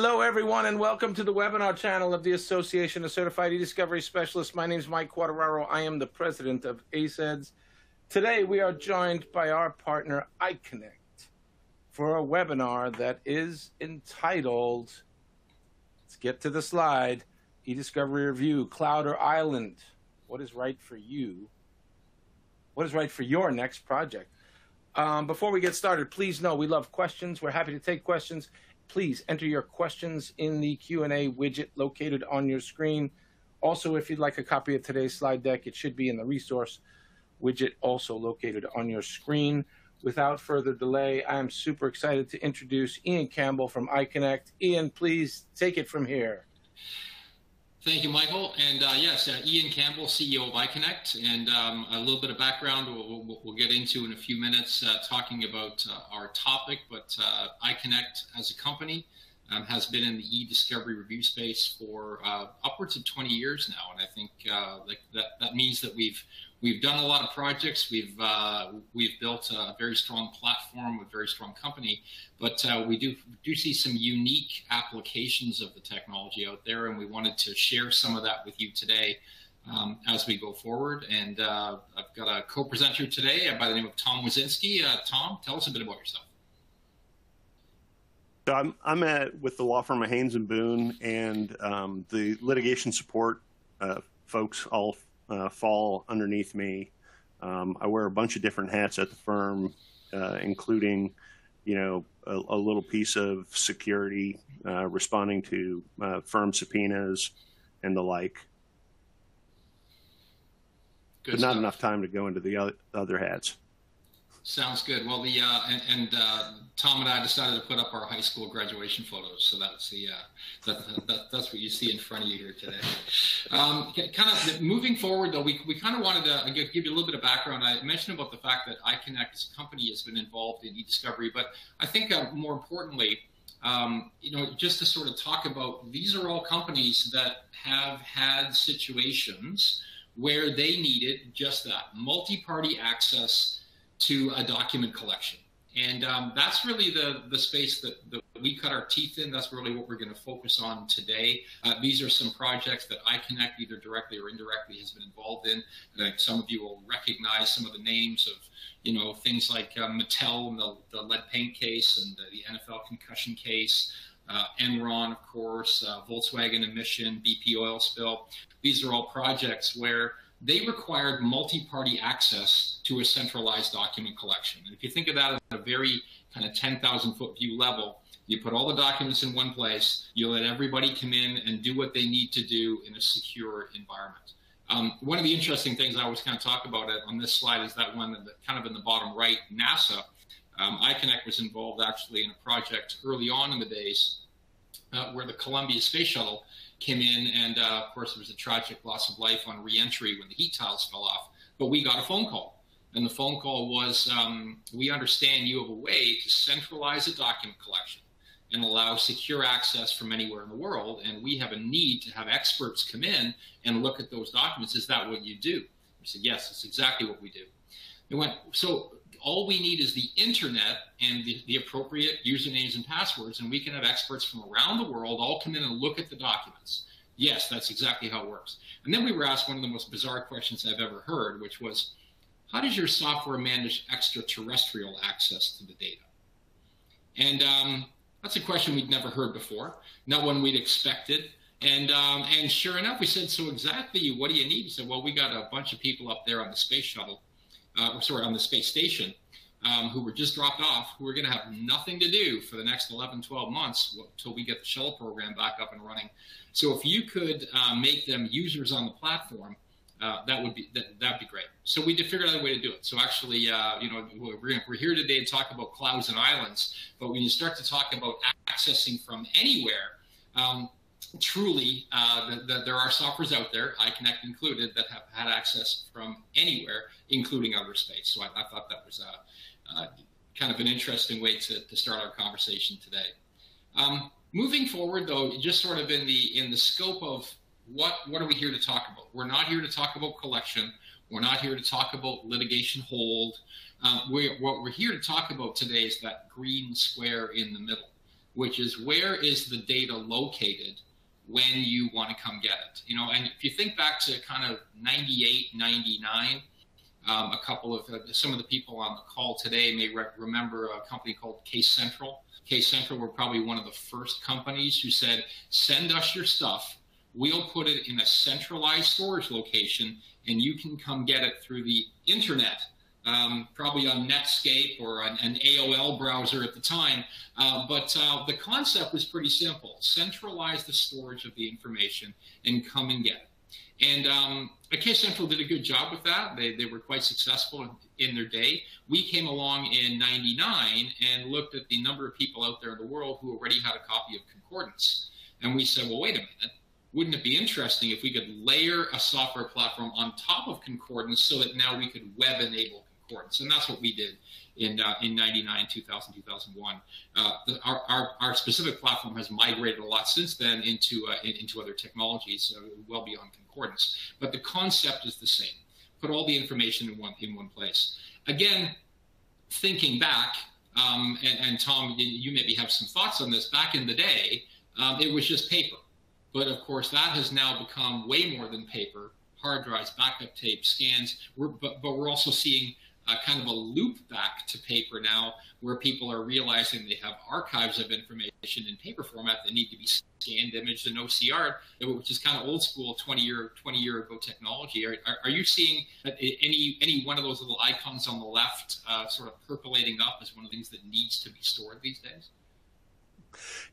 Hello, everyone, and welcome to the webinar channel of the Association of Certified E-Discovery Specialists. My name is Mike Quadraro. I am the president of ACEDS. Today, we are joined by our partner, iCONECT, for a webinar that is entitled, let's get to the slide, E-Discovery Review, Cloud or Island, what is right for you? What is right for your next project? Before we get started, please know we love questions. We're happy to take questions. Please enter your questions in the Q&A widget located on your screen. Also, if you'd like a copy of today's slide deck, it should be in the resource widget also located on your screen. Without further delay, I am super excited to introduce Ian Campbell from iCONECT. Ian, please take it from here. Thank you, Michael. And yes, Ian Campbell, CEO of iCONECT, and a little bit of background we'll get into in a few minutes talking about our topic, but iCONECT as a company has been in the e-discovery review space for upwards of 20 years now, and I think that means that we've done a lot of projects. We've built a very strong platform, a very strong company, but we do see some unique applications of the technology out there, and we wanted to share some of that with you today as we go forward. And I've got a co-presenter today by the name of Tom Wazinski. Tom, tell us a bit about yourself. So I'm with the law firm of Haynes & Boone, and the litigation support folks all fall underneath me. I wear a bunch of different hats at the firm, including, a little piece of security, responding to firm subpoenas and the like. Good but stuff. Not enough time to go into the other hats. Sounds good. Well, Tom and I decided to put up our high school graduation photos, so that's that's what you see in front of you here today. Kind of moving forward, though, we kind of wanted to give you a little bit of background. I mentioned about the fact that iCONECT as a company has been involved in e-discovery, but I think more importantly, just to sort of talk about, these are all companies that have had situations where they needed just that, multi-party access to a document collection. And that's really the space that we cut our teeth in. That's really what we're going to focus on today. These are some projects that iCONECT, either directly or indirectly, has been involved in. Some of you will recognize some of the names of, things like Mattel and the lead paint case, and the NFL concussion case, Enron, of course, Volkswagen emission, BP oil spill. These are all projects where they required multi-party access to a centralized document collection. And if you think of that at a very kind of 10,000-foot view level, you put all the documents in one place, you let everybody come in and do what they need to do in a secure environment. One of the interesting things I always kind of talk about on this slide is that one that kind of in the bottom right, NASA. iCONECT was involved actually in a project early on in the days where the Columbia Space Shuttle came in, and of course there was a tragic loss of life on re-entry when the heat tiles fell off. But we got a phone call, and the phone call was, we understand you have a way to centralize a document collection and allow secure access from anywhere in the world, and we have a need to have experts come in and look at those documents. Is that what you do? We said, yes, that's exactly what we do. They went, so all we need is the internet and the appropriate usernames and passwords, and we can have experts from around the world all come in and look at the documents. Yes, that's exactly how it works. And then we were asked one of the most bizarre questions I've ever heard, which was, how does your software manage extraterrestrial access to the data? And that's a question we'd never heard before, not one we'd expected. And sure enough, we said, so exactly what do you need? He said, well, we got a bunch of people up there on the space shuttle, on the space station, who were just dropped off, who are going to have nothing to do for the next 11, 12 months until we get the shuttle program back up and running. So if you could make them users on the platform, that'd be great. So we figured out a way to do it. So actually, we're here today to talk about clouds and islands, but when you start to talk about accessing from anywhere, truly, there are softwares out there, iCONECT included, that have had access from anywhere, including outer space. So I thought that was kind of an interesting way to start our conversation today. Moving forward, though, just sort of in the scope of what are we here to talk about? We're not here to talk about collection. We're not here to talk about litigation hold. What we're here to talk about today is that green square in the middle. which is where is the data located when you want to come get it. You know, and if you think back to kind of 98, 99, a couple of some of the people on the call today may remember a company called Case Central. Case Central were probably one of the first companies who said, send us your stuff. We'll put it in a centralized storage location, and you can come get it through the internet, probably on Netscape or an AOL browser at the time. But the concept was pretty simple. Centralize the storage of the information and come and get it. And Case Central did a good job with that. They were quite successful in their day. We came along in 99 and looked at the number of people out there in the world who already had a copy of Concordance. And we said, well, wait a minute. Wouldn't it be interesting if we could layer a software platform on top of Concordance so that now we could web enable Concordance? And that's what we did in 99, 2000, 2001. Our specific platform has migrated a lot since then into other technologies, well beyond Concordance. But the concept is the same. Put all the information in one place. Again, thinking back, and Tom, you maybe have some thoughts on this. Back in the day, it was just paper. But of course, that has now become way more than paper. Hard drives, backup tape, scans. But we're also seeing kind of a loop back to paper now, where people are realizing they have archives of information in paper format that need to be scanned, imaged, and OCR'd, which is kind of old school 20 year ago technology. Are you seeing any one of those little icons on the left sort of percolating up as one of the things that needs to be stored these days?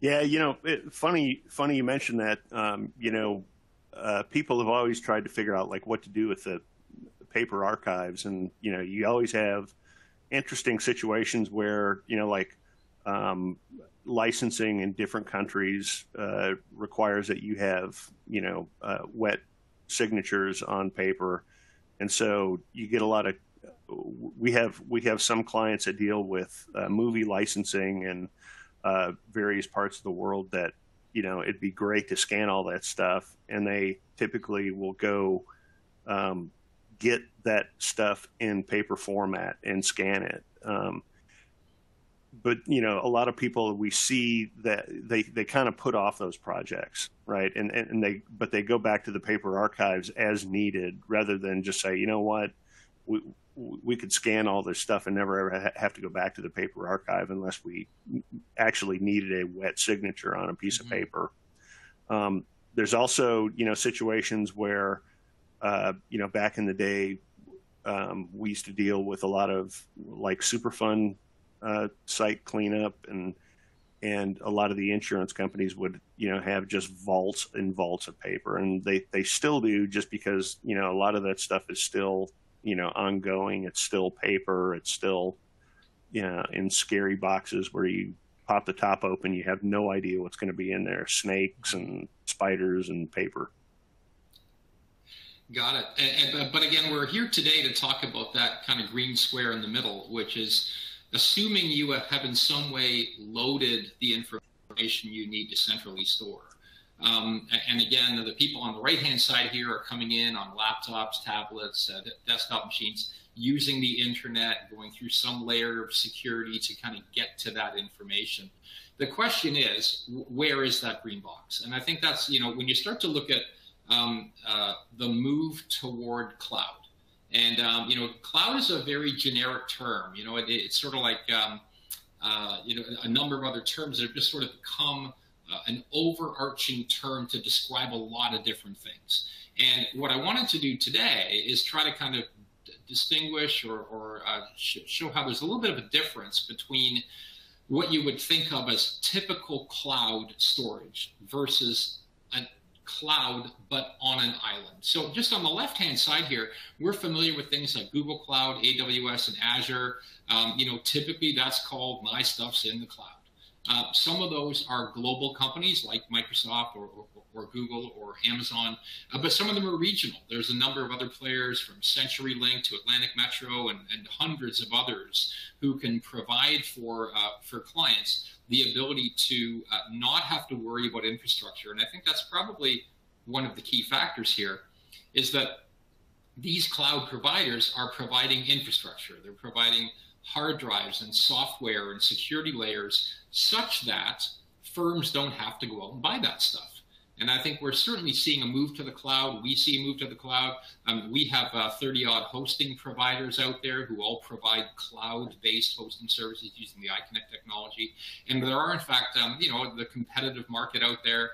Yeah, you know, funny you mentioned that. People have always tried to figure out like what to do with the paper archives, and you know, you always have interesting situations where licensing in different countries requires that you have wet signatures on paper, and so you get a lot of. We have some clients that deal with movie licensing and various parts of the world that, it'd be great to scan all that stuff, and they typically will go get that stuff in paper format and scan it. But, a lot of people, we see that they kind of put off those projects, right? But they go back to the paper archives as needed, rather than just say, you know what, we could scan all this stuff and never ever have to go back to the paper archive unless we actually needed a wet signature on a piece of paper. There's also, situations where, back in the day, we used to deal with a lot of like Superfund site cleanup, and a lot of the insurance companies would, have just vaults and vaults of paper, and they still do, just because, a lot of that stuff is still ongoing. It's still paper. It's still, in scary boxes where you pop the top open, you have no idea what's going to be in there. Snakes and spiders and paper. Got it. But again, we're here today to talk about that kind of green square in the middle, which is assuming you have in some way loaded the information you need to centrally store. And again, the people on the right-hand side here are coming in on laptops, tablets, desktop machines, using the internet, going through some layer of security to kind of get to that information. The question is, where is that green box? And I think that's, when you start to look at the move toward cloud. And, cloud is a very generic term. It's sort of like, a number of other terms that have just sort of become an overarching term to describe a lot of different things. And what I wanted to do today is try to kind of distinguish or show how there's a little bit of a difference between what you would think of as typical cloud storage versus a cloud but on an island. So just on the left-hand side here, we're familiar with things like Google Cloud, AWS, and Azure. Typically that's called my stuff's in the cloud. Some of those are global companies like Microsoft or Google or Amazon, but some of them are regional. There's a number of other players, from CenturyLink to Atlantic Metro and hundreds of others, who can provide for clients the ability to not have to worry about infrastructure. And I think that's probably one of the key factors here, is that these cloud providers are providing infrastructure. They're providing hard drives and software and security layers such that firms don't have to go out and buy that stuff. And I think we're certainly seeing a move to the cloud. We see a move to the cloud. We have 30-odd hosting providers out there who all provide cloud-based hosting services using the iCONECT technology. And there are, in fact, the competitive market out there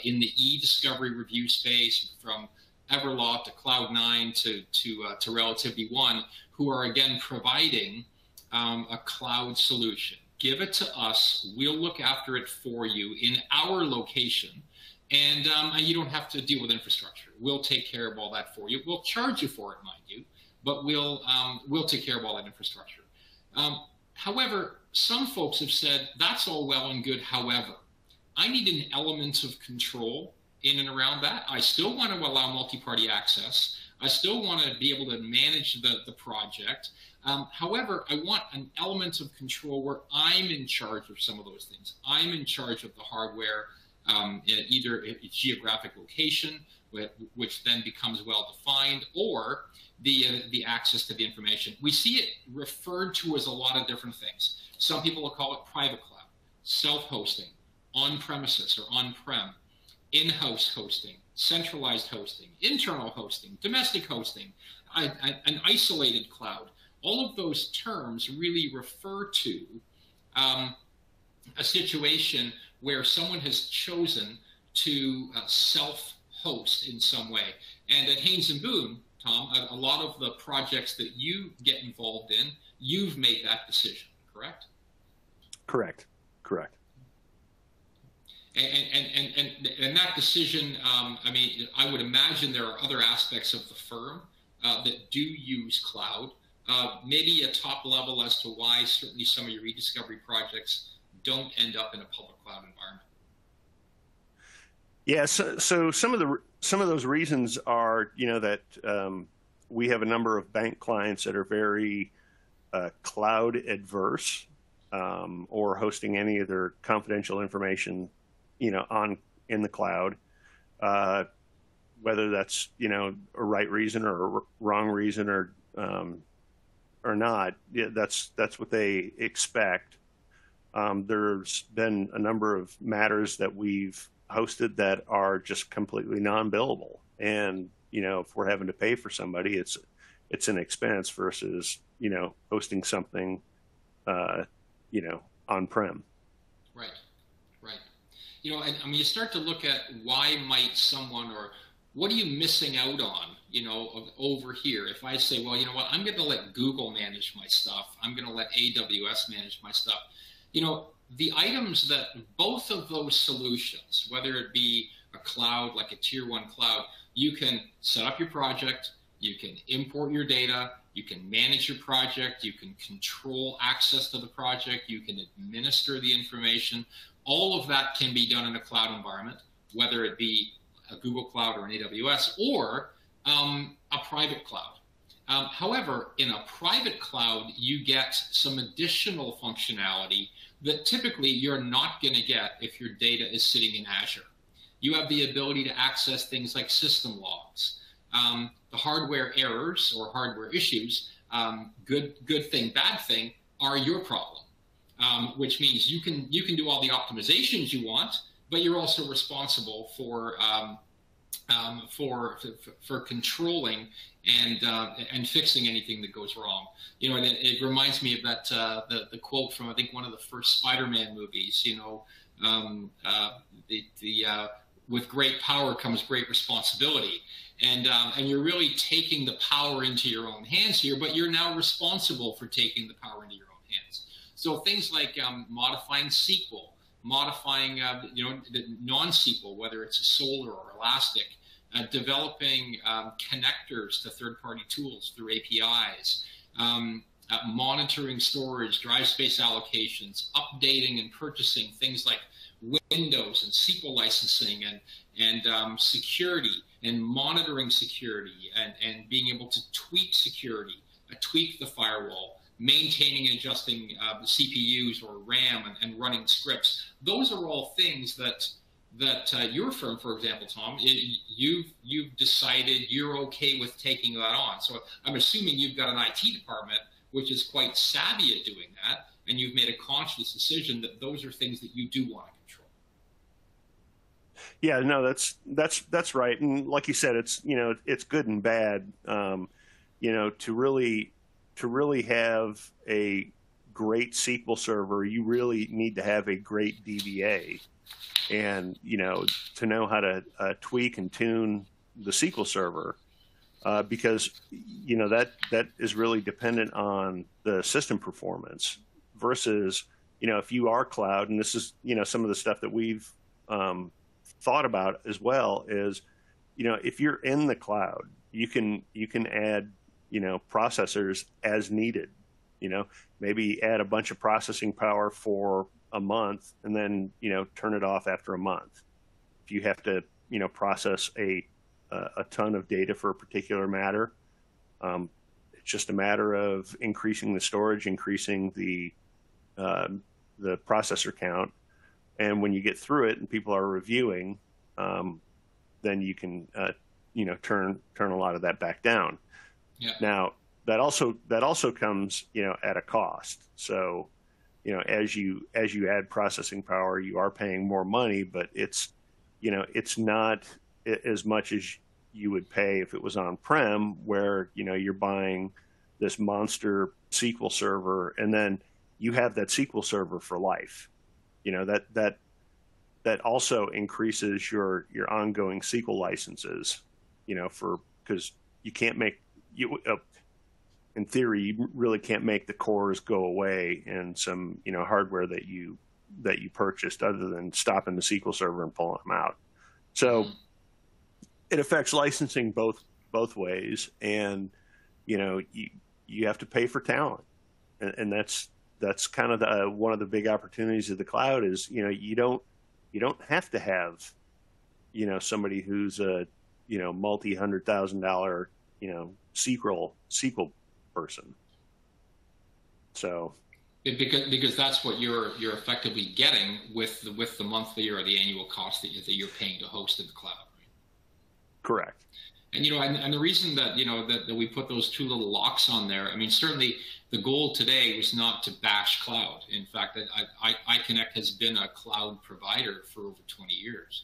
in the e-discovery review space, from Everlot to Cloud9 to Relativity One, who are, again, providing a cloud solution. Give it to us. We'll look after it for you in our location. And you don't have to deal with infrastructure. We'll take care of all that for you. We'll charge you for it, mind you, but we'll take care of all that infrastructure. However, some folks have said, that's all well and good. However, I need an element of control in and around that. I still want to allow multi-party access. I still want to be able to manage the project. However, I want an element of control where I'm in charge of some of those things. I'm in charge of the hardware, either its geographic location, which then becomes well-defined, or the access to the information. We see it referred to as a lot of different things. Some people will call it private cloud, self-hosting, on-premises or on-prem, in-house hosting, centralized hosting, internal hosting, domestic hosting, an isolated cloud. All of those terms really refer to a situation where someone has chosen to self-host in some way. And at Haynes & Boone, Tom, a lot of the projects that you get involved in, you've made that decision, correct? Correct. And that decision, I would imagine there are other aspects of the firm that do use cloud. Maybe a top level as to why certainly some of your e-discovery projects don't end up in a public cloud environment. Yeah, so some of those reasons are, that we have a number of bank clients that are very cloud adverse, or hosting any of their confidential information, in the cloud, whether that's a right reason or a wrong reason or not. Yeah, that's what they expect. There's been a number of matters that we've hosted that are just completely non-billable, and if we're having to pay for somebody, it's an expense versus hosting something on-prem. Right. And you start to look at why might someone, or what are you missing out on, over here? If I say, well, you know what, I'm going to let Google manage my stuff. I'm going to let AWS manage my stuff. The items that both of those solutions, whether it be a cloud, like a tier 1 cloud, you can set up your project, you can import your data, you can manage your project, you can control access to the project, you can administer the information. All of that can be done in a cloud environment, whether it be a Google Cloud or an AWS or a private cloud. However, in a private cloud, you get some additional functionality that typically you're not going to get if your data is sitting in Azure. You have the ability to access things like system logs. The hardware errors or hardware issues, good thing, bad thing, are your problem. Which means you can do all the optimizations you want, but you're also responsible for controlling and fixing anything that goes wrong. And it reminds me of that the quote from, I think, one of the first Spider-Man movies. With great power comes great responsibility, and you're really taking the power into your own hands here, but you're now responsible for taking the power into your own hands. So things like modifying SQL, modifying the non-SQL, whether it's a Solar or Elastic, developing connectors to third-party tools through APIs, monitoring storage, drive space allocations, updating and purchasing things like Windows and SQL licensing and security and monitoring security and being able to tweak security, tweak the firewall, maintaining and adjusting CPUs or RAM and running scripts. Those are all things that your firm, for example, Tom, you've decided you're okay with taking that on. So I'm assuming you've got an IT department which is quite savvy at doing that, and you've made a conscious decision that those are things that you do want to control. Yeah, no, that's right. And like you said, it's, it's good and bad. To really have a great SQL server, you really need to have a great DBA, and to know how to tweak and tune the SQL server, because that is really dependent on the system performance versus if you are cloud, and this is some of the stuff that we've thought about as well, is if you're in the cloud, you can add processors as needed. Maybe add a bunch of processing power for a month and then turn it off after a month. If you have to process a ton of data for a particular matter, it's just a matter of increasing the storage, increasing the processor count, and when you get through it and people are reviewing, then you can turn a lot of that back down. Yeah. Now that also comes at a cost. So as you add processing power, you are paying more money, but it's not as much as you would pay if it was on-prem, where you're buying this monster SQL server and then you have that SQL server for life. That also increases your ongoing SQL licenses, because you can't make in theory, you really can't make the cores go away in some hardware that you purchased, other than stopping the SQL server and pulling them out. So it affects licensing both ways, and you have to pay for talent, and that's kind of one of the big opportunities of the cloud is you don't have to have somebody who's a multi-$100,000 SQL person. So because that's what you're effectively getting with the monthly or the annual cost that you're paying to host in the cloud. Right? Correct. And and the reason that that we put those two little locks on there, I mean, certainly the goal today was not to bash cloud. In fact, iCONECT has been a cloud provider for over 20 years.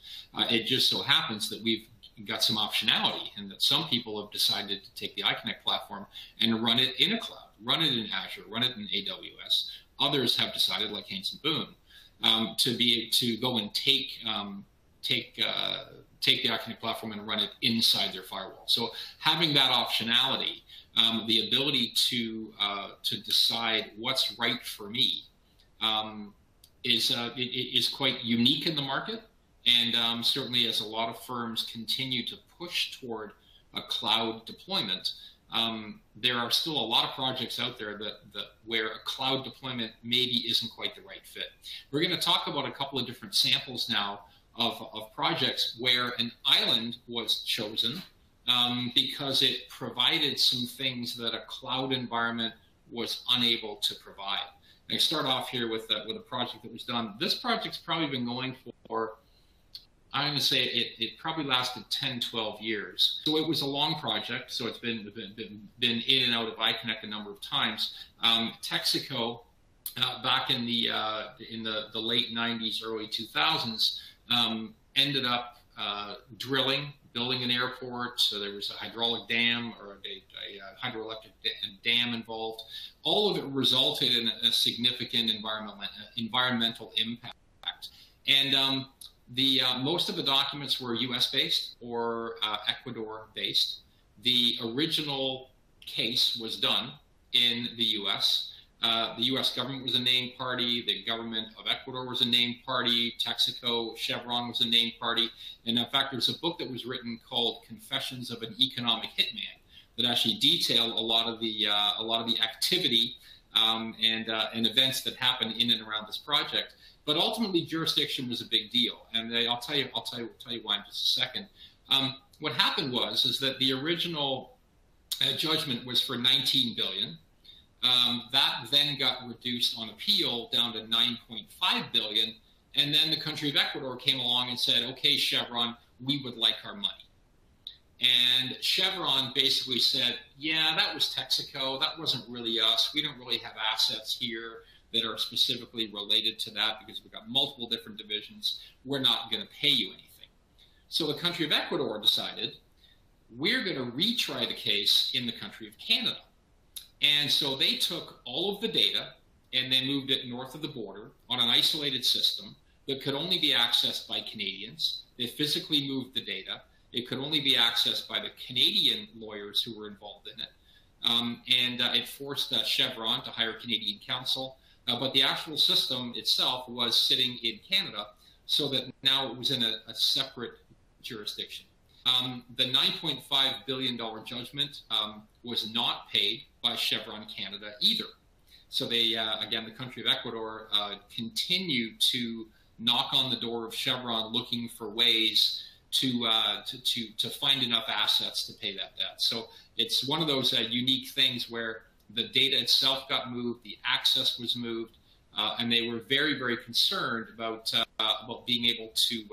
It just so happens that we've got some optionality, and that some people have decided to take the iCONECT platform and run it in a cloud, run it in Azure, run it in AWS. Others have decided, like Haynes and Boone, to go and take the iCONECT platform and run it inside their firewall. So having that optionality, the ability to decide what's right for me, is quite unique in the market. And certainly, as a lot of firms continue to push toward a cloud deployment, there are still a lot of projects out there where a cloud deployment maybe isn't quite the right fit. We're going to talk about a couple of different samples now of projects where an island was chosen because it provided some things that a cloud environment was unable to provide. And I start off here with a project that was done. This project's probably been going for, I'm going to say it probably lasted 10, 12 years. So it was a long project. So it's been in and out of iCONECT a number of times. Texaco, back in the late 90s, early 2000s, ended up building an airport. So there was a hydraulic dam or a hydroelectric dam involved. All of it resulted in a significant environmental impact. And most of the documents were U.S.-based or Ecuador-based. The original case was done in the U.S. The U.S. government was a named party. The government of Ecuador was a named party. Texaco, Chevron was a named party. And in fact, there's a book that was written called "Confessions of an Economic Hitman" that actually detailed a lot of the activity and events that happened in and around this project. But ultimately, jurisdiction was a big deal, and I'll tell you why in just a second. What happened was that the original judgment was for $19 billion. That then got reduced on appeal down to $9.5 billion, and then the country of Ecuador came along and said, "Okay, Chevron, we would like our money." And Chevron basically said, "Yeah, that was Texaco. That wasn't really us. We don't really have assets here that are specifically related to that because we've got multiple different divisions. We're not going to pay you anything." So the country of Ecuador decided, we're going to retry the case in the country of Canada. And so they took all of the data and they moved it north of the border on an isolated system that could only be accessed by Canadians. They physically moved the data. It could only be accessed by the Canadian lawyers who were involved in it. It forced Chevron to hire Canadian counsel. But the actual system itself was sitting in Canada, so that now it was in a separate jurisdiction. The $9.5 billion judgment was not paid by Chevron Canada either. So they, again, the country of Ecuador continued to knock on the door of Chevron looking for ways to find enough assets to pay that debt. So it's one of those unique things where the data itself got moved, the access was moved, and they were very, very concerned about being able to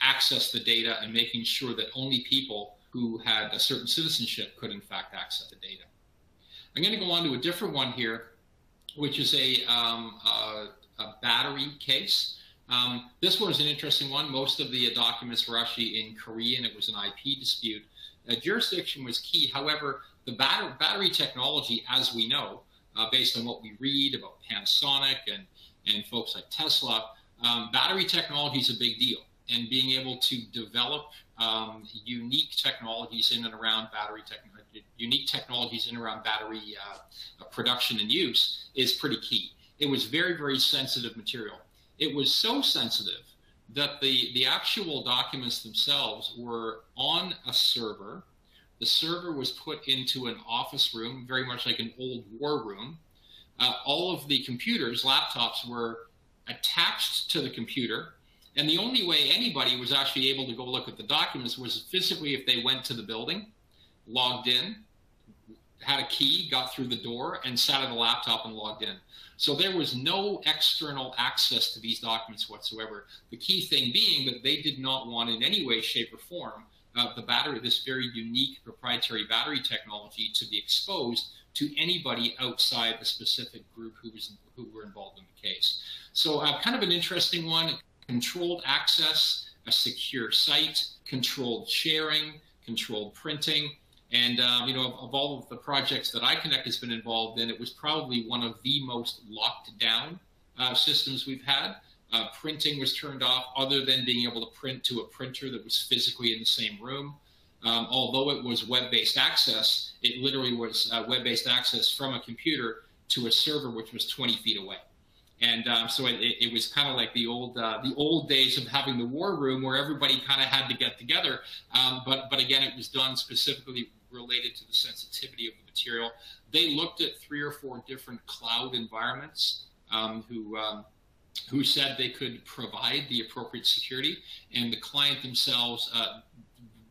access the data and making sure that only people who had a certain citizenship could in fact access the data. I'm going to go on to a different one here, which is a battery case. This one is an interesting one. Most of the documents were actually in Korean. It was an IP dispute. Jurisdiction was key. However, the battery technology, as we know, based on what we read about Panasonic and folks like Tesla, battery technology is a big deal. And being able to develop unique technologies in and around battery production and use is pretty key. It was very, very sensitive material. It was so sensitive that the actual documents themselves were on a server. The server was put into an office room, very much like an old war room. All of the computers, laptops, were attached to the computer. And the only way anybody was actually able to go look at the documents was physically if they went to the building, logged in, had a key, got through the door, and sat at a laptop and logged in. So there was no external access to these documents whatsoever. The key thing being that they did not want in any way, shape, or form the battery, this very unique proprietary battery technology, to be exposed to anybody outside the specific group who were involved in the case. So kind of an interesting one. Controlled access, a secure site, controlled sharing, controlled printing. And, of all of the projects that iCONECT has been involved in, it was probably one of the most locked down systems we've had. Printing was turned off other than being able to print to a printer that was physically in the same room. Although it was web-based access, it literally was web-based access from a computer to a server which was 20 feet away. And so it was kind of like the old days of having the war room where everybody kind of had to get together. But again, it was done specifically related to the sensitivity of the material. They looked at 3 or 4 different cloud environments who said they could provide the appropriate security, and the client themselves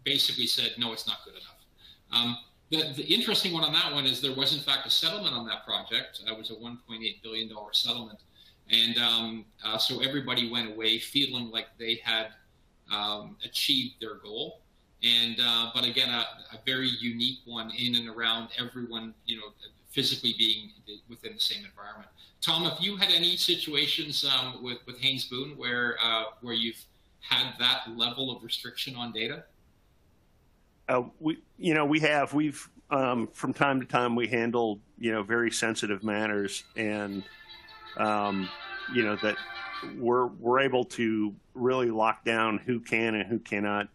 basically said, no, it's not good enough. The interesting one on that one is there was, in fact, a settlement on that project. It was a $1.8 billion settlement. And so everybody went away feeling like they had achieved their goal. And but again, a very unique one in and around everyone, physically being within the same environment. Tom, have you had any situations with Haynes Boone where you've had that level of restriction on data? We have. We've from time to time we handle very sensitive matters, and that we're able to really lock down who can and who cannot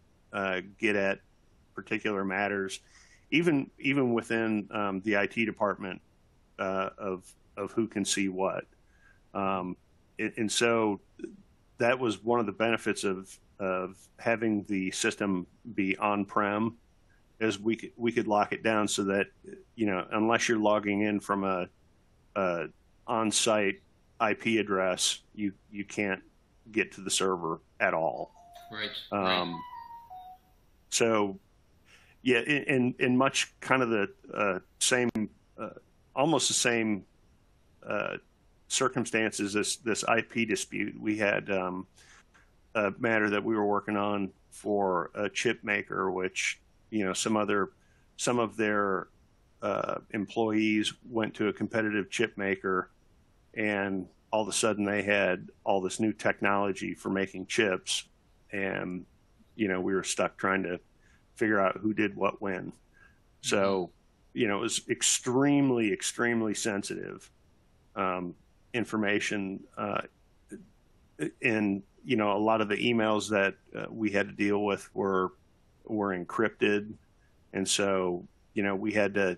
get at particular matters, even within the IT department of who can see what, and so that was one of the benefits of having the system be on-prem, is we could lock it down so that unless you're logging in from a on-site IP address, you can't get to the server at all. Right. So, yeah, in much kind of the same, almost the same circumstances as this IP dispute, we had a matter that we were working on for a chip maker, which some of their employees went to a competitive chip maker, and all of a sudden they had all this new technology for making chips, and we were stuck trying to figure out who did what when. So it was extremely, extremely sensitive information, and a lot of the emails that we had to deal with were encrypted, and so we had to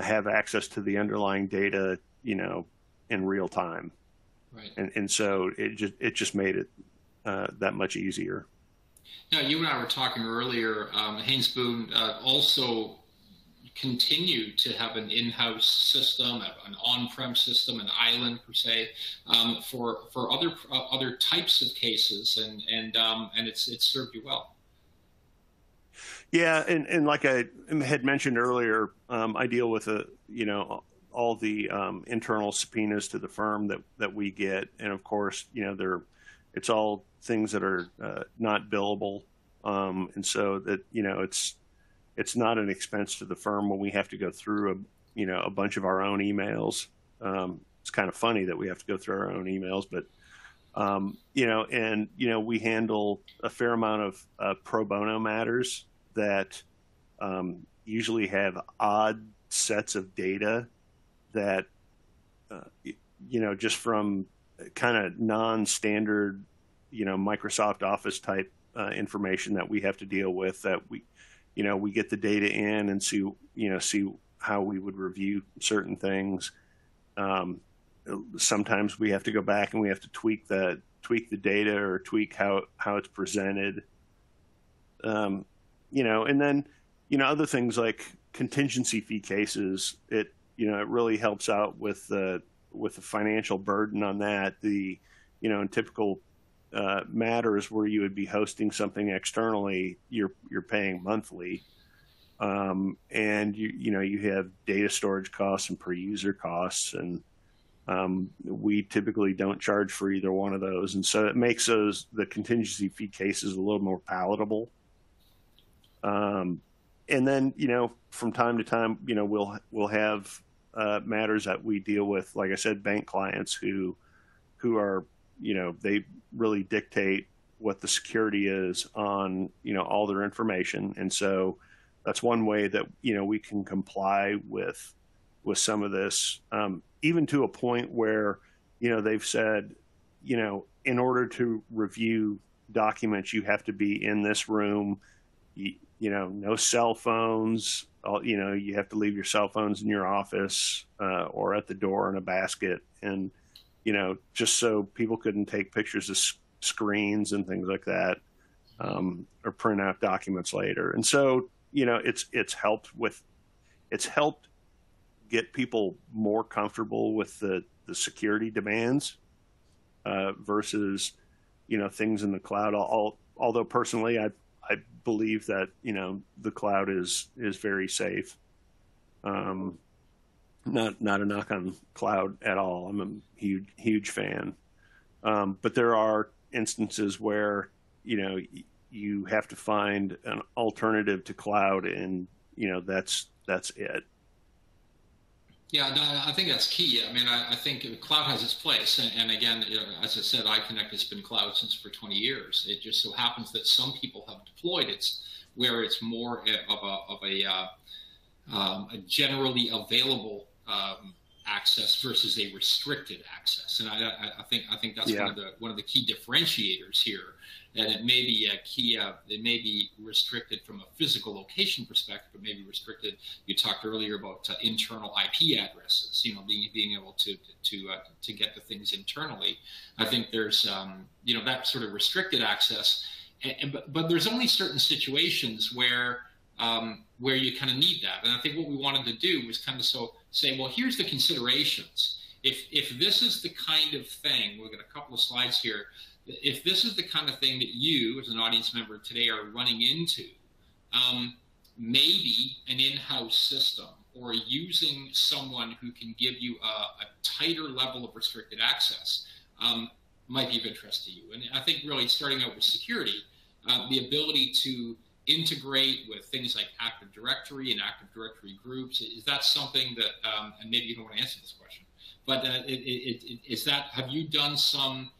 have access to the underlying data in real time. Right. And so it just made it that much easier. Now, you and I were talking earlier. Haynes Boone also continued to have an in-house system, an on-prem system, an island per se, for other types of cases, and it's served you well. Yeah, and like I had mentioned earlier, I deal with all the internal subpoenas to the firm that we get, and of course, it's all things that are not billable, and so that it's not an expense to the firm when we have to go through a bunch of our own emails. It's kind of funny that we have to go through our own emails, but we handle a fair amount of pro bono matters that usually have odd sets of data that just from kind of non-standard Microsoft Office type information that we have to deal with, that we get the data in and see how we would review certain things. Sometimes we have to go back and we have to tweak the data or tweak how it's presented. And then other things like contingency fee cases. It really helps out with the financial burden on that. In typical matters where you would be hosting something externally, you're paying monthly, and you have data storage costs and per user costs, and we typically don't charge for either one of those, and so it makes the contingency fee cases a little more palatable. And then from time to time we'll have matters that we deal with, like I said, bank clients who are they really dictate what the security is on all their information, and so that's one way that we can comply with some of this, even to a point where they've said in order to review documents you have to be in this room, no cell phones, you have to leave your cell phones in your office or at the door in a basket, and just so people couldn't take pictures of screens and things like that, or print out documents later. And so, it's helped get people more comfortable with the security demands versus, things in the cloud. Although personally, I believe that, the cloud is very safe. Not a knock on cloud at all. I'm a huge fan. But there are instances where, you have to find an alternative to cloud, and, that's it. Yeah, no, I think that's key. I mean, I think cloud has its place. And again, as I said, iCONECT has been cloud for 20 years. It just so happens that some people have deployed it where it's more of a generally available access versus a restricted access. And I think that's one of the key differentiators here. And it may be it may be restricted from a physical location perspective, but maybe restricted. You talked earlier about internal IP addresses, being able to get the things internally. I think there's that sort of restricted access, but there's only certain situations where you kind of need that. And I think what we wanted to do was kind of say, well, here's the considerations. If this is the kind of thing, we've got a couple of slides here. If this is the kind of thing that you, as an audience member today, are running into, maybe an in-house system or using someone who can give you a tighter level of restricted access might be of interest to you. And I think really starting out with security, the ability to integrate with things like Active Directory and Active Directory groups, is that something that, and maybe you don't want to answer this question, but have you done some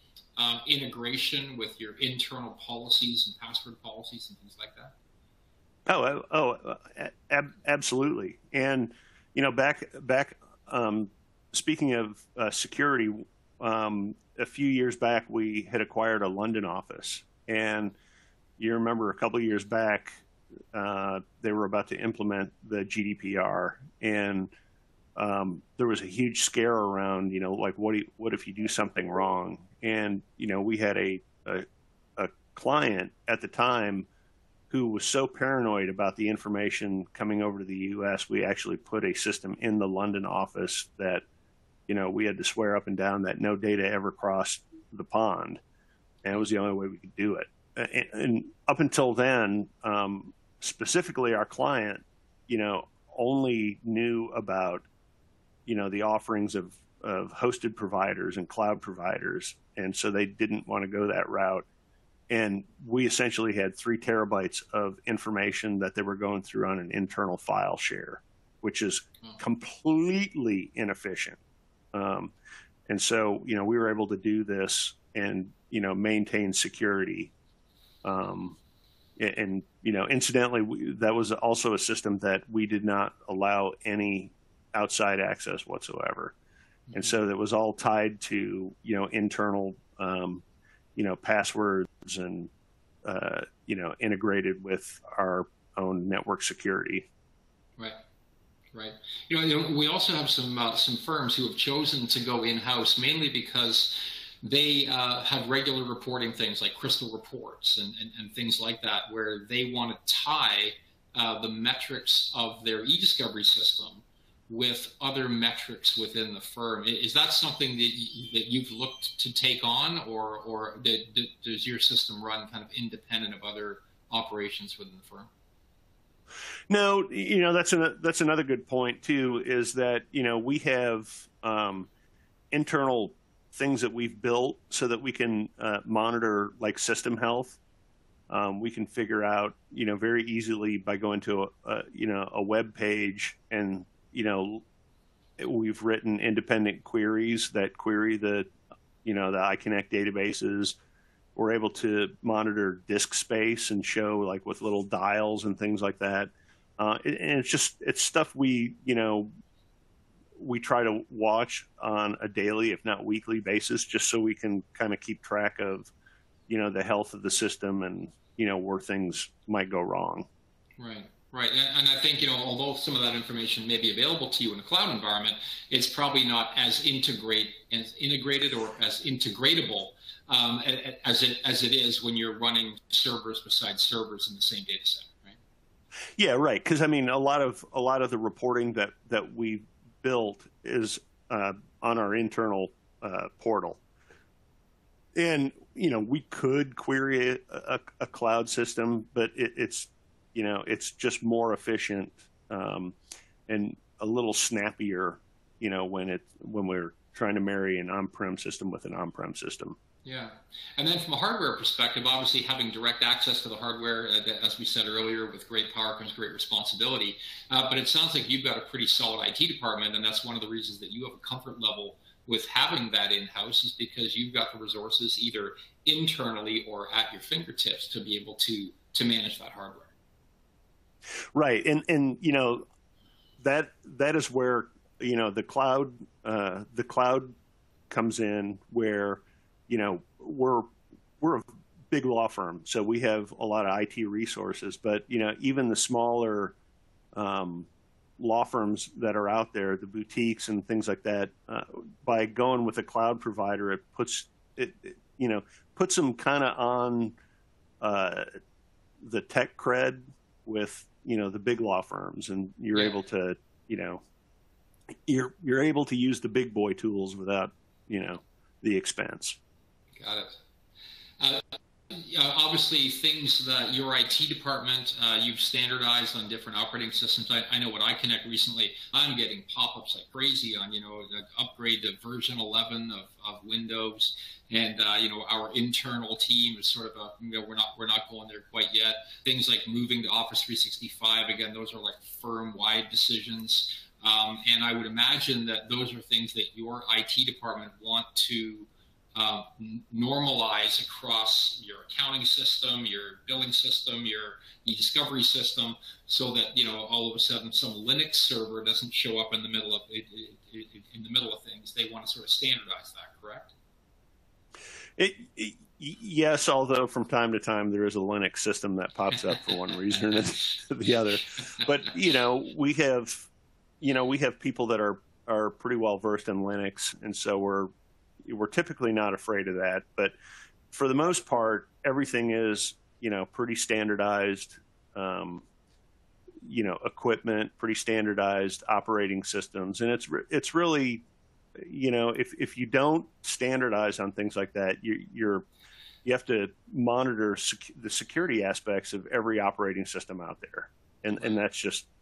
integration with your internal policies and password policies and things like that? Absolutely. And back speaking of security, a few years back we had acquired a London office, and you remember a couple of years back they were about to implement the GDPR, and there was a huge scare around, like what if you do something wrong? And we had a client at the time who was so paranoid about the information coming over to the U.S., we actually put a system in the London office that, we had to swear up and down that no data ever crossed the pond. And it was the only way we could do it. And up until then, specifically our client, only knew about, the offerings of hosted providers and cloud providers. And so they didn't want to go that route. And we essentially had 3 terabytes of information that they were going through on an internal file share, which is completely inefficient. And so, we were able to do this and, maintain security. Incidentally, that was also a system that we did not allow any outside access whatsoever. Mm-hmm. And so that was all tied to, internal, passwords and, integrated with our own network security. Right. Right. We also have some firms who have chosen to go in-house mainly because they have regular reporting things like crystal reports and things like that, where they want to tie the metrics of their e-discovery system with other metrics within the firm. Is that something that you've looked to take on, or does your system run kind of independent of other operations within the firm? No, that's another good point too, is that, we have internal things that we've built so that we can monitor like system health. We can figure out, very easily by going to a web page, and, we've written independent queries that query the iCONECT databases. We're able to monitor disk space and show like with little dials and things like that. And it's stuff we try to watch on a daily, if not weekly basis, just so we can kind of keep track of, the health of the system and, where things might go wrong. Right. Right. And I think, although some of that information may be available to you in a cloud environment, it's probably not as integrated or as integratable as it is when you're running servers beside servers in the same data set, right? Yeah, right. Because a lot of the reporting that we built is on our internal portal, and we could query a cloud system, but it's just more efficient and a little snappier, when we're trying to marry an on-prem system with an on-prem system. Yeah. And then from a hardware perspective, obviously having direct access to the hardware, as we said earlier, with great power comes great responsibility. But it sounds like you've got a pretty solid IT department, and that's one of the reasons that you have a comfort level with having that in-house, is because you've got the resources either internally or at your fingertips to be able to manage that hardware. Right. And that is where, the cloud comes in, where, we're a big law firm, so we have a lot of IT resources, but, even the smaller law firms that are out there, the boutiques and things like that, by going with a cloud provider, it puts them kind of on the tech cred with, the big law firms, and you're able to, you're able to use the big boy tools without, the expense. Got it. Obviously, things that your IT department, you've standardized on different operating systems. I know with iCONECT recently, I'm getting pop-ups like crazy on, upgrade to version 11 of Windows. And, our internal team is sort of we're not going there quite yet. Things like moving to Office 365, again, those are like firm-wide decisions. And I would imagine that those are things that your IT department want to normalize across your accounting system, your billing system, your e-discovery system, so that all of a sudden some Linux server doesn't show up in the middle of things. They want to sort of standardize that, correct? Yes, although from time to time there is a Linux system that pops up for one reason or the other. But we have people that are pretty well versed in Linux, and so we're typically not afraid of that. But for the most part, everything is pretty standardized. Equipment, pretty standardized operating systems, and it's really if you don't standardize on things like that, you have to monitor the security aspects of every operating system out there, and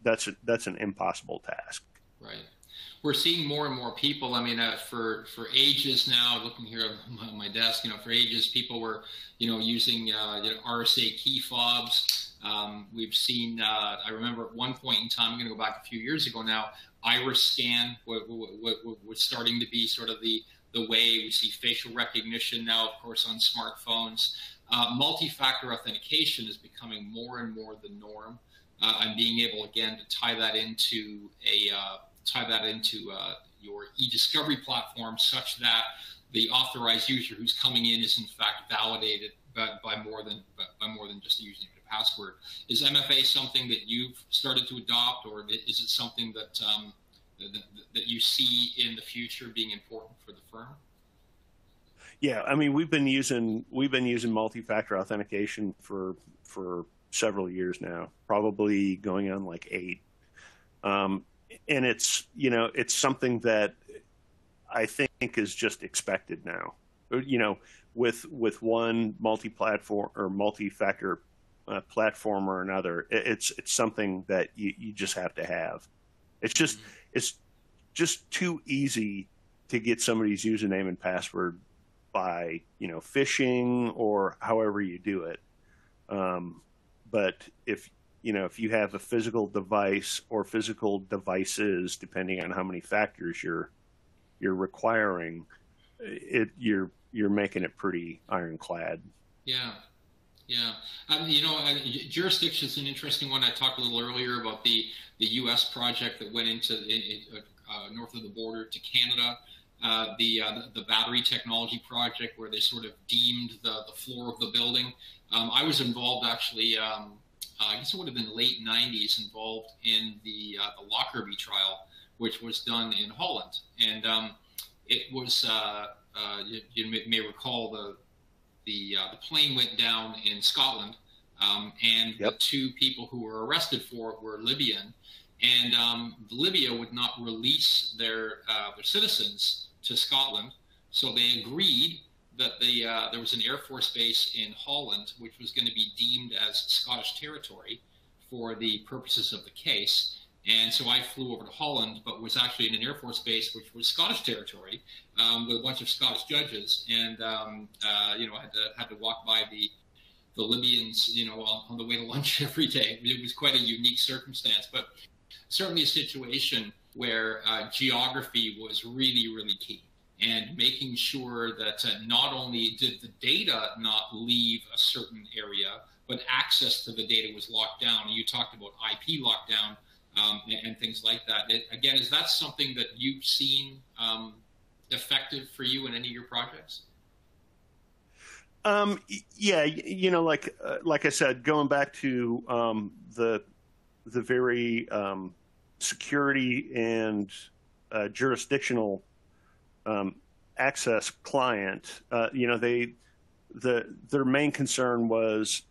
that's an impossible task. Right. We're seeing more and more people. I mean, for ages now, looking here on my desk, for ages, people were, using RSA key fobs. We've seen. I remember at one point in time, I'm going to go back a few years ago now. Iris scan was starting to be sort of the way. We see facial recognition now, of course, on smartphones. Multi-factor authentication is becoming more and more the norm, and being able again to tie that into your e-discovery platform, such that the authorized user who's coming in is in fact validated by more than just using a password. Is MFA something that you've started to adopt, or is it something that that you see in the future being important for the firm? Yeah, I mean, we've been using multi-factor authentication for several years now, probably going on like 8. And it's something that I think is just expected now. With one multi-platform or multi-factor platform or another, it's something that you just have to have. It's just too easy to get somebody's username and password by phishing or however you do it. But if you have a physical device or physical devices, depending on how many factors you're requiring, you're making it pretty ironclad. Yeah. Jurisdiction is an interesting one. I talked a little earlier about the U.S. project that went into north of the border to Canada. The battery technology project, where they sort of deemed the floor of the building. I was involved actually. I guess it would have been late 90s, involved in the Lockerbie trial, which was done in Holland. And it was, you may recall, the plane went down in Scotland, and Yep. The 2 people who were arrested for it were Libyan. And Libya would not release their citizens to Scotland, so they agreed that there was an Air Force base in Holland, which was going to be deemed as Scottish territory for the purposes of the case. And so I flew over to Holland, but was actually in an Air Force base, which was Scottish territory, with a bunch of Scottish judges. And, had to walk by the Libyans, on the way to lunch every day. It was quite a unique circumstance, but certainly a situation where geography was really, really key. And making sure that not only did the data not leave a certain area, but access to the data was locked down. And you talked about IP lockdown and things like that. Again, is that something that you've seen effective for you in any of your projects? Yeah, like I said, going back to the very security and jurisdictional access client, their main concern was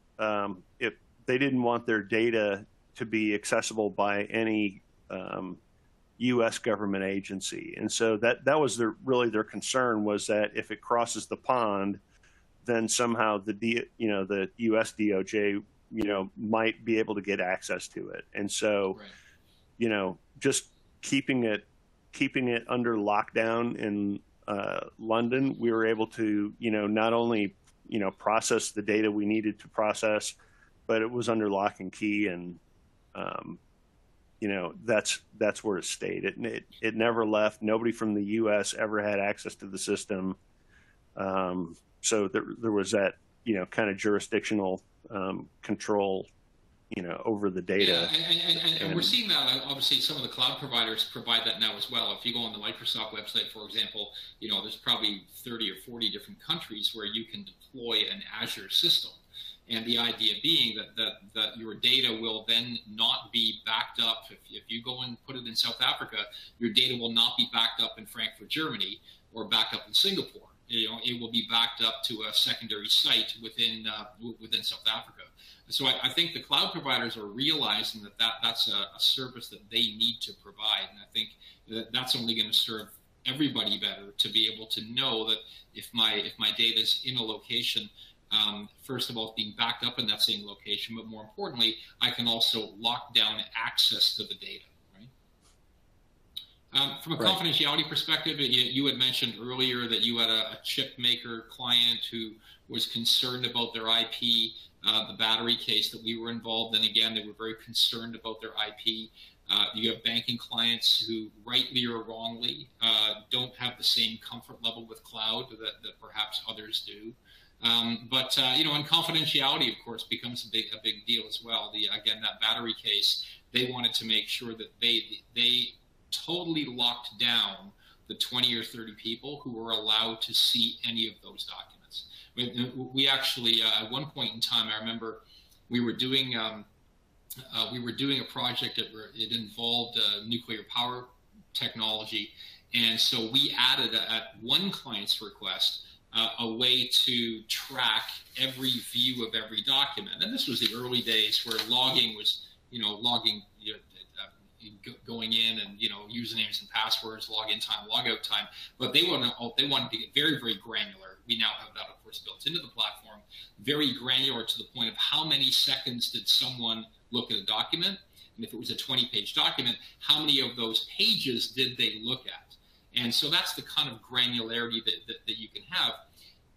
if they didn't want their data to be accessible by any U.S. government agency, and so that was really their concern, was that if it crosses the pond, then somehow the U.S. DOJ might be able to get access to it, and so Right. Just keeping it under lockdown in London, we were able to, not only, process the data we needed to process, but it was under lock and key, and, that's where it stayed. It never left. Nobody from the U.S. ever had access to the system. So there was that, kind of jurisdictional control, over the data. Yeah, and we're seeing that. Obviously, some of the cloud providers provide that now as well. If you go on the Microsoft website, for example, there's probably 30 or 40 different countries where you can deploy an Azure system. And the idea being that your data will then not be backed up. If you go and put it in South Africa, your data will not be backed up in Frankfurt, Germany, or backed up in Singapore. It will be backed up to a secondary site within South Africa. So I think the cloud providers are realizing that's a service that they need to provide, and I think that's only going to serve everybody better to be able to know that if my data is in a location, first of all, it's being backed up in that same location, but more importantly, I can also lock down access to the data. From a confidentiality perspective, you had mentioned earlier that you had a chip maker client who was concerned about their IP, the battery case that we were involved in. Again, they were very concerned about their IP. You have banking clients who, rightly or wrongly, don't have the same comfort level with cloud that perhaps others do. But and confidentiality, of course, becomes a big deal as well. Again, that battery case, they wanted to make sure that they totally locked down the 20 or 30 people who were allowed to see any of those documents. We actually, at one point in time, I remember we were doing a project it involved nuclear power technology, and so we added at one client's request a way to track every view of every document. And this was the early days where logging was, logging. Going in and usernames and passwords, login time, logout time, but they wanted to get very, very granular. We now have that, of course, built into the platform, very granular to the point of how many seconds did someone look at a document, and if it was a 20-page document, how many of those pages did they look at? And so that's the kind of granularity that you can have.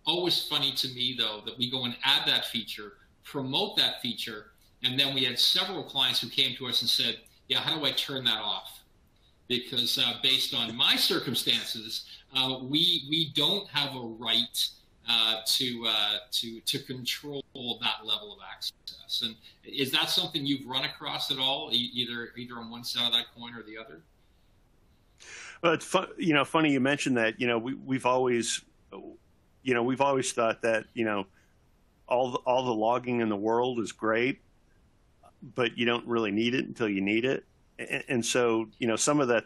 Always funny to me, though, that we go and add that feature, promote that feature, and then we had several clients who came to us and said, yeah, how do I turn that off? Because based on my circumstances, we don't have a right to control that level of access. And is that something you've run across at all, either on one side of that coin or the other? Well, it's funny you mentioned that. We've always thought that all the logging in the world is great, but you don't really need it until you need it. And so, some of that,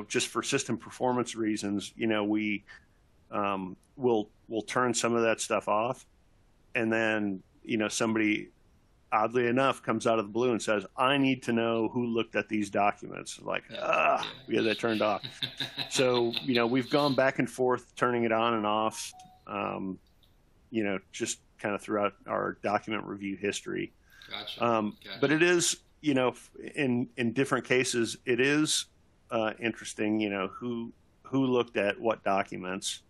just for system performance reasons, we will turn some of that stuff off. And then, somebody, oddly enough, comes out of the blue and says, I need to know who looked at these documents. Like, we had that turned off. So, we've gone back and forth, turning it on and off, just kind of throughout our document review history. Gotcha. But it is, in different cases, it is interesting, who looked at what documents,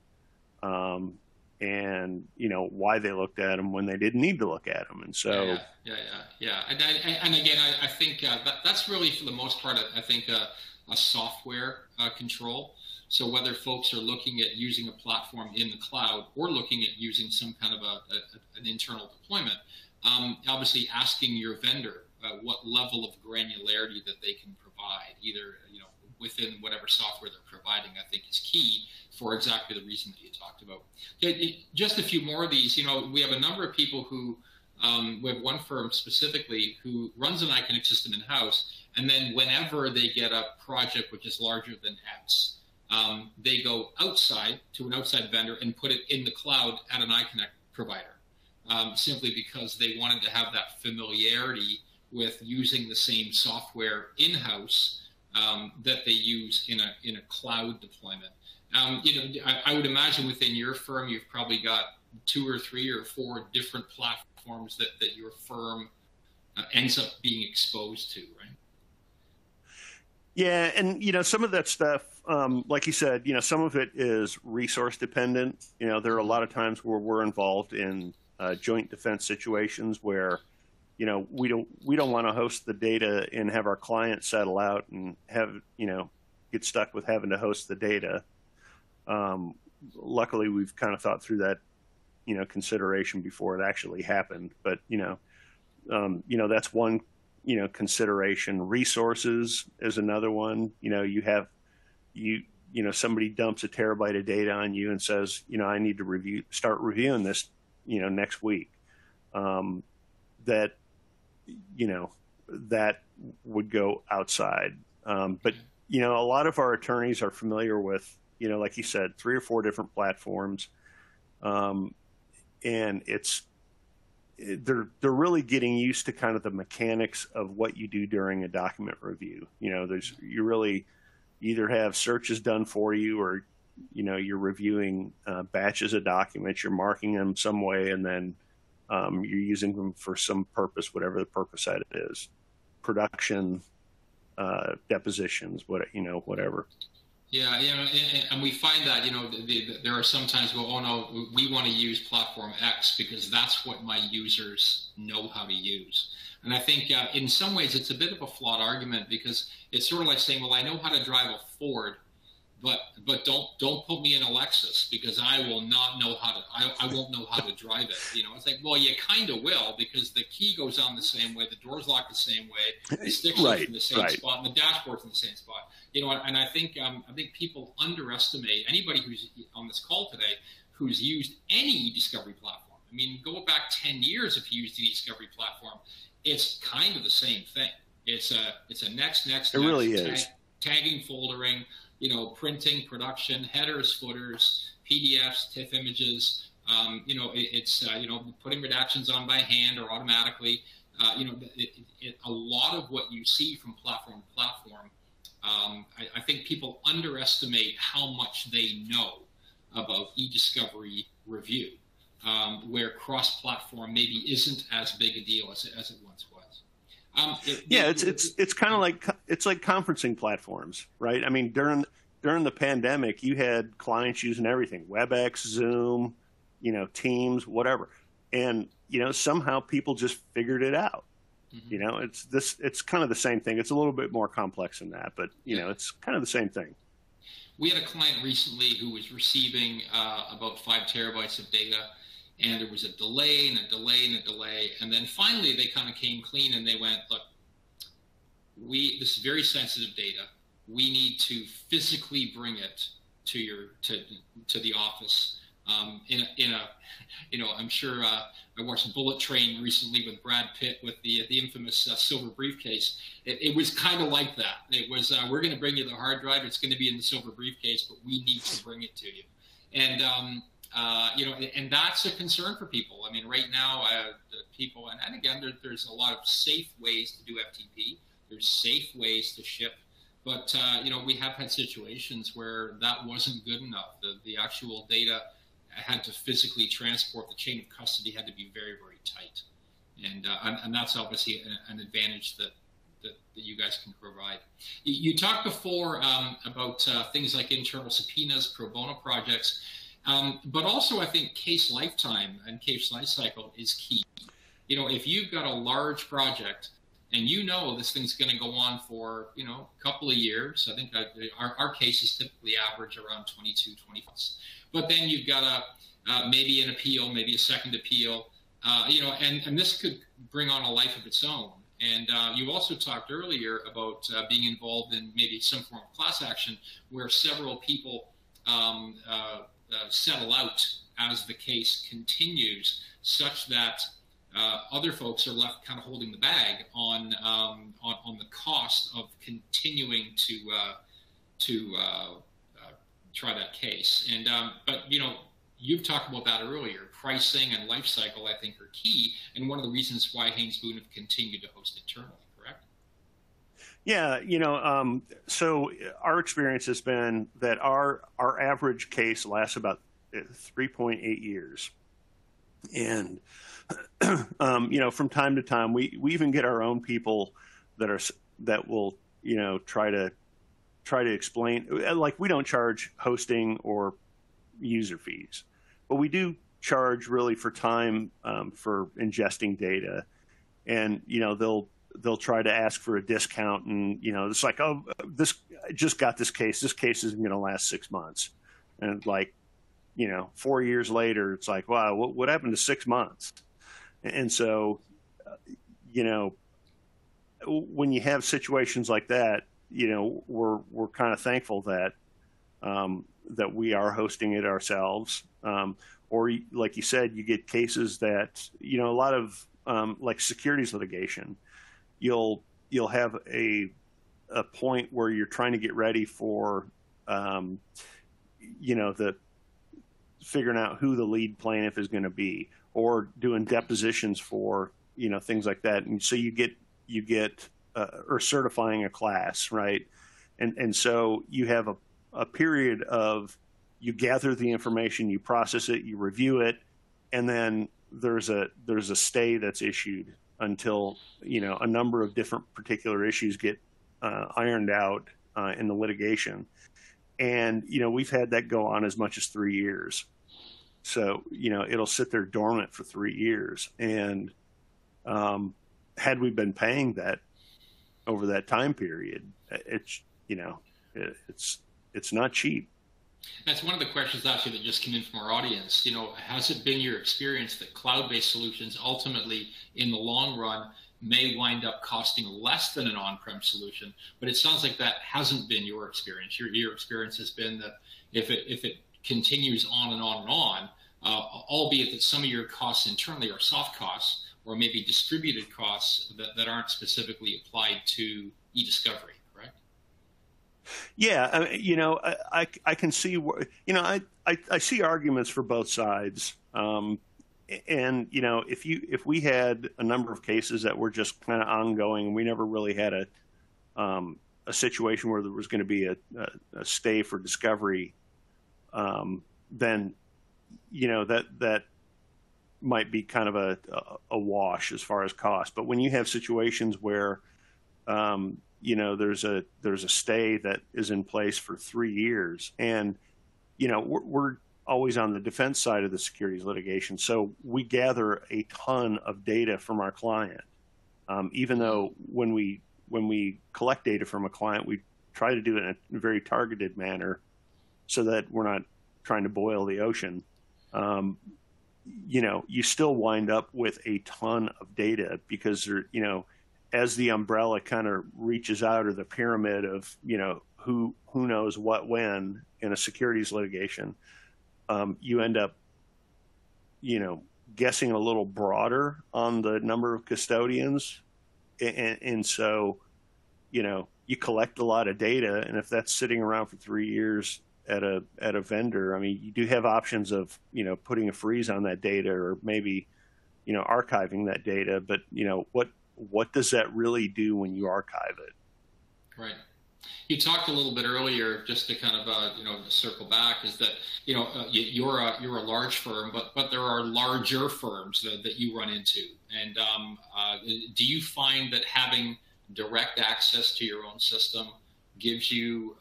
and why they looked at them when they didn't need to look at them. And so, yeah. And again, I think that's really, for the most part, I think a software control. So whether folks are looking at using a platform in the cloud or looking at using some kind of an internal deployment. Obviously, asking your vendor what level of granularity that they can provide, either within whatever software they're providing, I think is key for exactly the reason that you talked about. Just a few more of these. We have a number of people who, we have one firm specifically who runs an iCONECT system in house, and then whenever they get a project which is larger than X, they go outside to an outside vendor and put it in the cloud at an iCONECT provider. Simply because they wanted to have that familiarity with using the same software in-house that they use in a cloud deployment. I would imagine within your firm, you've probably got 2 or 3 or 4 different platforms that your firm ends up being exposed to, right? Yeah, and some of that stuff, like you said, some of it is resource dependent. There are a lot of times where we're involved in joint defense situations where, we don't want to host the data and have our client settle out and have, get stuck with having to host the data. luckily we've kind of thought through that, consideration before it actually happened. But, that's one, consideration. Resources is another one. Somebody dumps a terabyte of data on you and says, I need to start reviewing this, next week. That would go outside. But, a lot of our attorneys are familiar with, like you said, 3 or 4 different platforms. And they're really getting used to kind of the mechanics of what you do during a document review. You really either have searches done for you, or you're reviewing batches of documents, you're marking them some way, and then you're using them for some purpose, whatever the purpose that it is, production, depositions, whatever. Yeah, and we find that, there are some times where, oh no, we want to use platform X because that's what my users know how to use. And I think in some ways it's a bit of a flawed argument, because it's sort of like saying, well, I know how to drive a Ford, but don't put me in a Lexus, because I will not know how to, I won't know how to drive it. It's like, well, you kind of will, because the key goes on the same way, the door's locked the same way, the sticks are in the same spot, and the dashboard's in the same spot. And I think people underestimate anybody who's on this call today who's used any e-discovery platform. I mean, go back 10 years if you used an e-discovery platform. It's kind of the same thing. It's a next. It really is. Tagging, foldering, printing, production, headers, footers, PDFs, TIFF images. It's putting redactions on by hand or automatically. A lot of what you see from platform to platform. I think people underestimate how much they know about e-discovery review, where cross-platform maybe isn't as big a deal as it once was. It's kind of like conferencing platforms, right? I mean, during the pandemic, you had clients using everything: WebEx, Zoom, Teams, whatever, and somehow people just figured it out. Mm-hmm. It's kind of the same thing. It's a little bit more complex than that, but it's kind of the same thing. We had a client recently who was receiving about 5 terabytes of data, and there was a delay and a delay and a delay, and then finally they kind of came clean and they went, look, this is very sensitive data. We need to physically bring it to the office. I'm sure I watched Bullet Train recently with Brad Pitt with the infamous silver briefcase. It was kind of like that. It was, we're going to bring you the hard drive. It's going to be in the silver briefcase, but we need to bring it to you. And, and that's a concern for people. I mean, right now, people, and again, there's a lot of safe ways to do FTP. There's safe ways to ship. But, we have had situations where that wasn't good enough. The actual data had to physically transport. The chain of custody had to be very, very tight. And that's obviously an advantage that you guys can provide. You talked before about things like internal subpoenas, pro bono projects, but also I think case lifetime and case lifecycle is key. If you've got a large project and this thing's going to go on for, a couple of years, I think that our cases typically average around 22, 20 months. But then you've got maybe an appeal, maybe a second appeal, and this could bring on a life of its own. And you also talked earlier about being involved in maybe some form of class action where several people settle out as the case continues, such that other folks are left kind of holding the bag on the cost of continuing to try that case. And but you've talked about that earlier. Pricing and life cycle, I think, are key, and one of the reasons why Haynes Boone have continued to host internally. Correct? Yeah, so our experience has been that our average case lasts about 3.8 years, and from time to time we even get our own people that will try to explain, like, we don't charge hosting or user fees, but we do charge really for time for ingesting data, and they'll try to ask for a discount, and it's like, oh, I just got this case isn't going to last 6 months, and like, 4 years later, it's like, wow, what happened to 6 months? And so, when you have situations like that, we're kind of thankful that that we are hosting it ourselves. Or like you said, you get cases that, a lot of like securities litigation, you'll have a point where you're trying to get ready for, the figuring out who the lead plaintiff is going to be, or doing depositions for, things like that. And so you get or certifying a class, right? And so you have a period of, you gather the information, you process it, you review it, and then there's a stay that's issued until, a number of different particular issues get ironed out in the litigation. And, we've had that go on as much as 3 years. So, it'll sit there dormant for 3 years. And had we been paying that over that time period, it's not cheap. That's one of the questions actually that just came in from our audience. Has it been your experience that cloud-based solutions ultimately, in the long run, may wind up costing less than an on-prem solution? But it sounds like that hasn't been your experience. Your experience has been that if it continues on and on and on, albeit that some of your costs internally are soft costs, or maybe distributed costs that aren't specifically applied to e-discovery, correct? Yeah, I can see where, I see arguments for both sides. And, if we had a number of cases that were just kind of ongoing, we never really had a situation where there was going to be a stay for discovery, then, that might be kind of a wash as far as cost. But when you have situations where, there's a stay that is in place for 3 years, and, we're always on the defense side of the securities litigation. So we gather a ton of data from our client. Even though when we collect data from a client, we try to do it in a very targeted manner so that we're not trying to boil the ocean. You still wind up with a ton of data because as the umbrella kind of reaches out, or the pyramid of, who knows what when in a securities litigation, you end up, guessing a little broader on the number of custodians. And so, you collect a lot of data, and if that's sitting around for 3 years at a vendor, I mean, you do have options of, putting a freeze on that data, or maybe, archiving that data. But, what does that really do when you archive it? Right. You talked a little bit earlier, just to kind of, circle back, is that, you're a large firm, but there are larger firms that you run into. And do you find that having direct access to your own system gives you,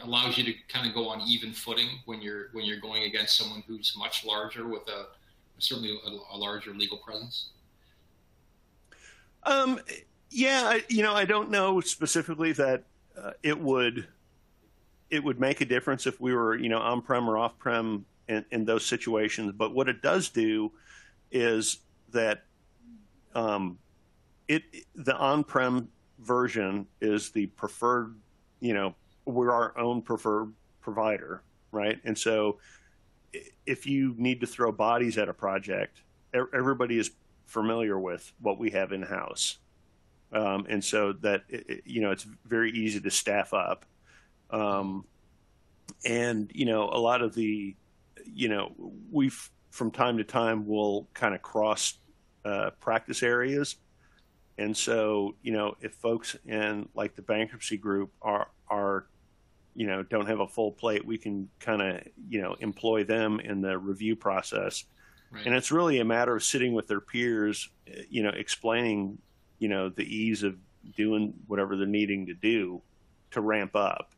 allows you to kind of go on even footing when you're going against someone who's much larger with certainly a larger legal presence? Yeah, I don't know specifically that it would make a difference if we were, on-prem or off-prem in those situations. But what it does do is that the on-prem version is the preferred, we're our own preferred provider, right? And so if you need to throw bodies at a project, everybody is familiar with what we have in-house. And so that, it's very easy to staff up. And, a lot of the, we've from time to time will kind of cross practice areas. And so, if folks in like the bankruptcy group are don't have a full plate, we can kind of, employ them in the review process. Right. And it's really a matter of sitting with their peers, explaining, the ease of doing whatever they're needing to do to ramp up.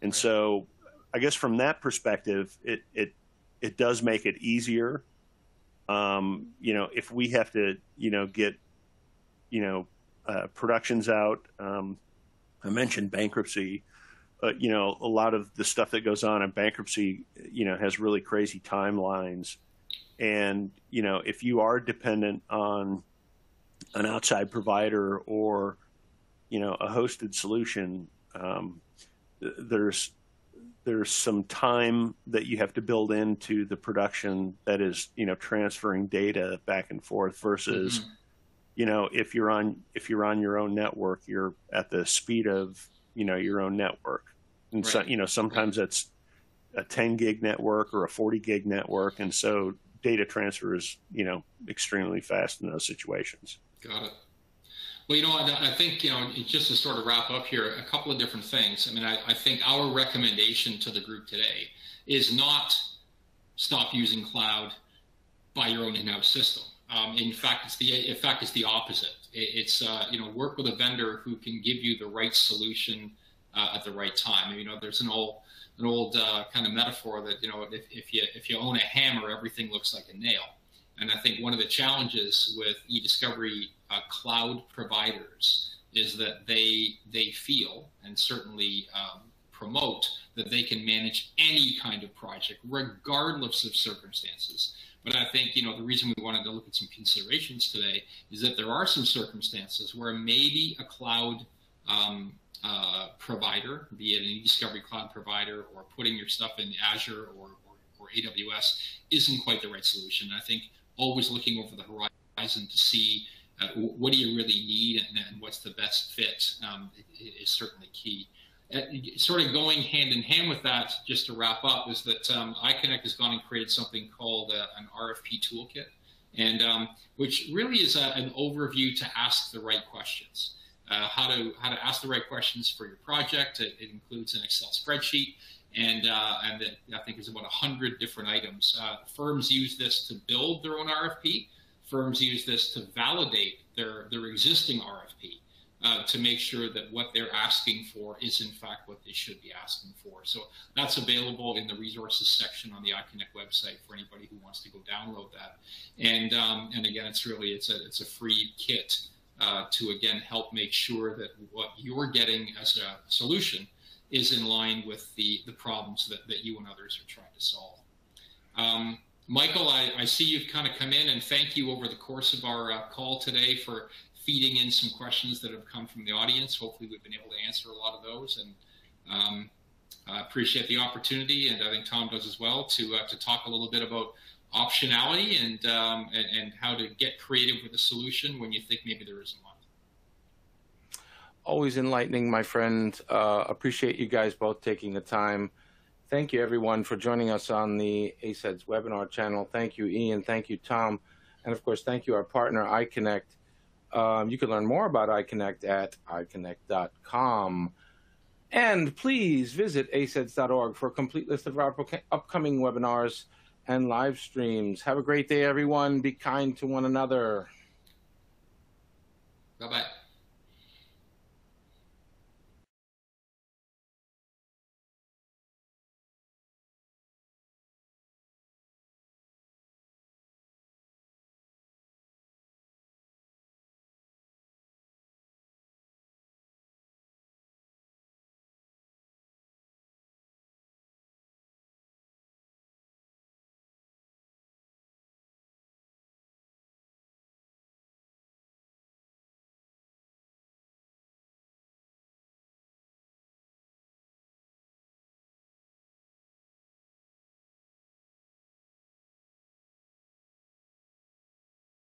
And so I guess from that perspective, it does make it easier. If we have to, get, productions out, I mentioned bankruptcy. you know, a lot of the stuff that goes on in bankruptcy, you know, has really crazy timelines. And, you know, if you are dependent on an outside provider or, you know, a hosted solution, there's some time that you have to build into the production that is, you know, transferring data back and forth versus, you know, if you're on your own network, you're at the speed of, you know, your own network. And so, you know, sometimes it's a 10 gig network or a 40 gig network. And so data transfer is, you know, extremely fast in those situations. Got it. Well, you know, I think, you know, just to sort of wrap up here, a couple of different things. I mean, I think our recommendation to the group today is not stop using cloud, buy your own in-house system. In fact, it's the opposite. It's you know, work with a vendor who can give you the right solution at the right time. You know, there's an old kind of metaphor that, you know, if you own a hammer, everything looks like a nail. And I think one of the challenges with e-discovery cloud providers is that they feel and certainly promote that they can manage any kind of project regardless of circumstances. But I think, you know, the reason we wanted to look at some considerations today is that there are some circumstances where maybe a cloud provider, be it an e-discovery cloud provider or putting your stuff in Azure or AWS, isn't quite the right solution. I think always looking over the horizon to see what do you really need and what's the best fit is certainly key. Sort of going hand in hand with that, just to wrap up, is that iCONECT has gone and created something called an RFP toolkit, and which really is an overview to ask the right questions. How to ask the right questions for your project. It includes an Excel spreadsheet, and I think it's about 100 different items. Firms use this to build their own RFP. Firms use this to validate their existing RFP. To make sure that what they're asking for is in fact what they should be asking for. So that's available in the resources section on the iCONECT website for anybody who wants to go download that. And again, it's a free kit to again help make sure that what you're getting as a solution is in line with the problems that you and others are trying to solve. Michael, I see you've kind of come in, and thank you over the course of our call today for feeding in some questions that have come from the audience. Hopefully we've been able to answer a lot of those, and I appreciate the opportunity, and I think Tom does as well, to talk a little bit about optionality and how to get creative with a solution when you think maybe there isn't one. Always enlightening, my friend. Appreciate you guys both taking the time. Thank you, everyone, for joining us on the ACEDS webinar channel. Thank you, Ian. Thank you, Tom. And, of course, thank you, our partner, iCONECT. You can learn more about iCONECT at iCONECT.com. And please visit aceds.org for a complete list of our upcoming webinars and live streams. Have a great day, everyone. Be kind to one another. Bye-bye.